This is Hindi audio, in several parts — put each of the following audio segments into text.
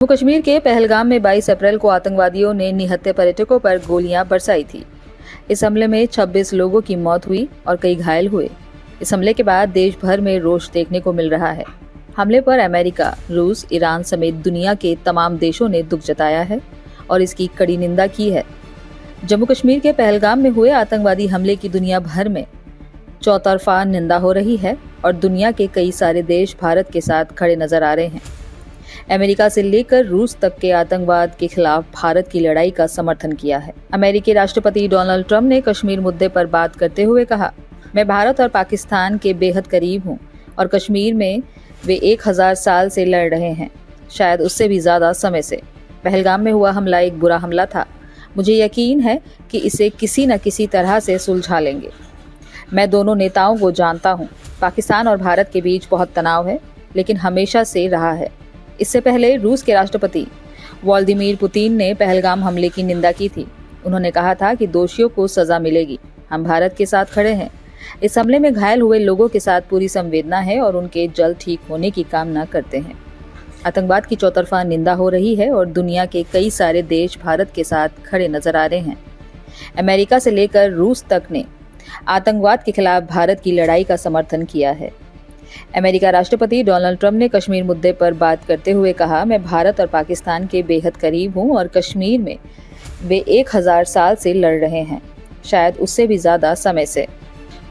जम्मू कश्मीर के पहलगाम में 22 अप्रैल को आतंकवादियों ने निहत्थे पर्यटकों पर गोलियां बरसाई थी। इस हमले में 26 लोगों की मौत हुई और कई घायल हुए। इस हमले के बाद देश भर में रोष देखने को मिल रहा है। हमले पर अमेरिका, रूस, ईरान समेत दुनिया के तमाम देशों ने दुख जताया है और इसकी कड़ी निंदा की है। जम्मू कश्मीर के पहलगाम में हुए आतंकवादी हमले की दुनिया भर में चौतरफा निंदा हो रही है और दुनिया के कई सारे देश भारत के साथ खड़े नजर आ रहे हैं। अमेरिका से लेकर रूस तक के आतंकवाद के खिलाफ भारत की लड़ाई का समर्थन किया है। अमेरिकी राष्ट्रपति डोनाल्ड ट्रंप ने कश्मीर मुद्दे पर बात करते हुए कहा, मैं भारत और पाकिस्तान के बेहद करीब हूँ और कश्मीर में वे 1000 साल से लड़ रहे हैं, शायद उससे भी ज्यादा समय से। पहलगाम में हुआ हमला एक बुरा हमला था। मुझे यकीन है कि इसे किसी न किसी तरह से सुलझा लेंगे। मैं दोनों नेताओं को जानता हूँ। पाकिस्तान और भारत के बीच बहुत तनाव है, लेकिन हमेशा से रहा है। इससे पहले रूस के राष्ट्रपति व्लादिमीर पुतिन ने पहलगाम हमले की निंदा की थी। उन्होंने कहा था कि दोषियों को सजा मिलेगी। हम भारत के साथ खड़े हैं। इस हमले में घायल हुए लोगों के साथ पूरी संवेदना है और उनके जल्द ठीक होने की कामना करते हैं। आतंकवाद की चौतरफा निंदा हो रही है और दुनिया के कई सारे देश भारत के साथ खड़े नजर आ रहे हैं। अमेरिका से लेकर रूस तक ने आतंकवाद के खिलाफ भारत की लड़ाई का समर्थन किया है। अमेरिका राष्ट्रपति डोनाल्ड ट्रंप ने कश्मीर मुद्दे पर बात करते हुए कहा, मैं भारत और पाकिस्तान के बेहद करीब हूं और कश्मीर में वे 1000 साल से लड़ रहे हैं, शायद उससे भी ज्यादा समय से।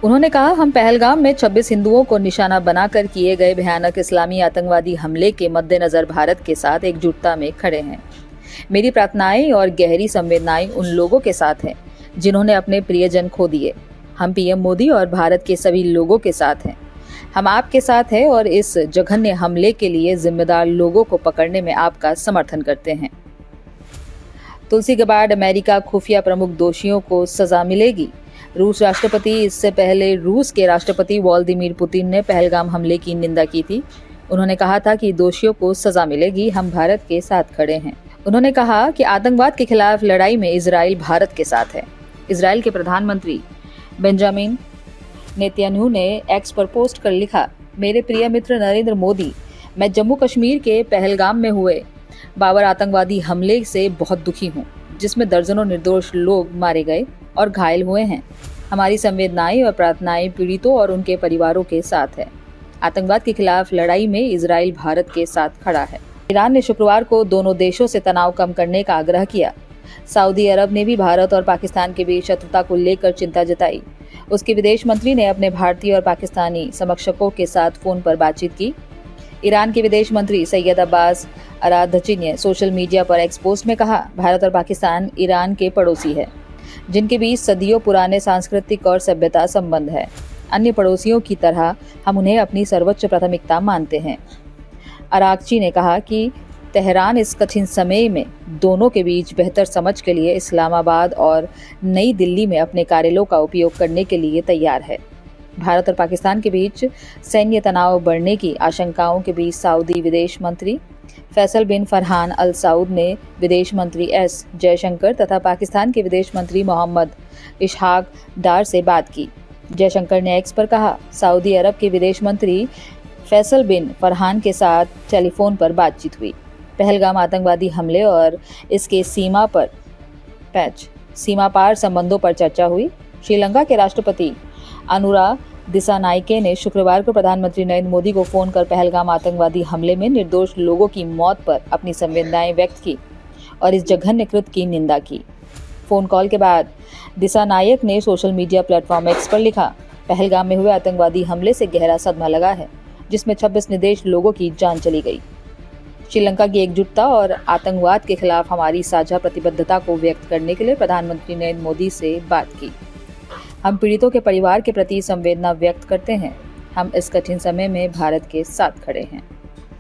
उन्होंने कहा, हम पहलगाम में 26 हिंदुओं को निशाना बनाकर किए गए भयानक इस्लामी आतंकवादी हमले के मद्देनजर भारत के साथ एकजुटता में खड़े हैं। मेरी प्रार्थनाएं और गहरी संवेदनाएं उन लोगों के साथ हैं जिन्होंने अपने प्रियजन खो दिए। हम पीएम मोदी और भारत के सभी लोगों के साथ हैं। हम आपके साथ हैं और इस जघन्य हमले के लिए जिम्मेदार लोगों को पकड़ने में आपका समर्थन करते हैं। तुलसी गबार्ड, अमेरिका खुफिया प्रमुख दोषियों को सजा मिलेगी। रूस राष्ट्रपति इससे पहले रूस के राष्ट्रपति व्लादिमीर पुतिन ने पहलगाम हमले की निंदा की थी। उन्होंने कहा था कि दोषियों को सजा मिलेगी, हम भारत के साथ खड़े हैं। उन्होंने कहा कि आतंकवाद के खिलाफ लड़ाई में इजराइल भारत के साथ है। इजराइल के प्रधानमंत्री बेंजामिन नेतन्याहू ने एक्स पर पोस्ट कर लिखा, मेरे प्रिय मित्र नरेंद्र मोदी, मैं जम्मू कश्मीर के पहलगाम में हुए बाबर आतंकवादी हमले से बहुत दुखी हूँ, जिसमें दर्जनों निर्दोष लोग मारे गए और घायल हुए हैं। हमारी संवेदनाएं और प्रार्थनाएं पीड़ितों और उनके परिवारों के साथ है। आतंकवाद के खिलाफ लड़ाई में इजराइल भारत के साथ खड़ा है। ईरान ने शुक्रवार को दोनों देशों से तनाव कम करने का आग्रह किया। सऊदी अरब ने भी भारत और पाकिस्तान के बीच शत्रुता को लेकर चिंता जताई। उसके विदेश मंत्री ने अपने भारतीय और पाकिस्तानी समकक्षों के साथ फोन पर बातचीत की। ईरान के विदेश मंत्री सैयद अब्बास अराघची ने सोशल मीडिया पर एक्स पोस्ट में कहा, भारत और पाकिस्तान ईरान के पड़ोसी है, जिनके बीच सदियों पुराने सांस्कृतिक और सभ्यता संबंध है। अन्य पड़ोसियों की तरह हम उन्हें अपनी सर्वोच्च प्राथमिकता मानते हैं। अराघची ने कहा कि तेहरान इस कठिन समय में दोनों के बीच बेहतर समझ के लिए इस्लामाबाद और नई दिल्ली में अपने कार्यालयों का उपयोग करने के लिए तैयार है। भारत और पाकिस्तान के बीच सैन्य तनाव बढ़ने की आशंकाओं के बीच सऊदी विदेश मंत्री फैसल बिन फरहान अल सऊद ने विदेश मंत्री एस जयशंकर तथा पाकिस्तान के विदेश मंत्री मोहम्मद इशहाक डार से बात की। जयशंकर ने एक्स पर कहा, सऊदी अरब के विदेश मंत्री फैसल बिन फरहान के साथ टेलीफोन पर बातचीत हुई। पहलगाम आतंकवादी हमले और इसके सीमा पार संबंधों पर चर्चा हुई। श्रीलंका के राष्ट्रपति अनुरा दिसानायके ने शुक्रवार को प्रधानमंत्री नरेंद्र मोदी को फोन कर पहलगाम आतंकवादी हमले में निर्दोष लोगों की मौत पर अपनी संवेदनाएं व्यक्त की और इस जघन्य कृत्य की निंदा की। फोन कॉल के बाद दिसानायक ने सोशल मीडिया प्लेटफॉर्म एक्स पर लिखा, पहलगाम में हुए आतंकवादी हमले से गहरा सदमा लगा है, जिसमें 26 निर्दोष लोगों की जान चली गई। श्रीलंका की एकजुटता और आतंकवाद के खिलाफ हमारी साझा प्रतिबद्धता को व्यक्त करने के लिए प्रधानमंत्री नरेंद्र मोदी से बात की। हम पीड़ितों के परिवार के प्रति संवेदना व्यक्त करते हैं। हम इस कठिन समय में भारत के साथ खड़े हैं।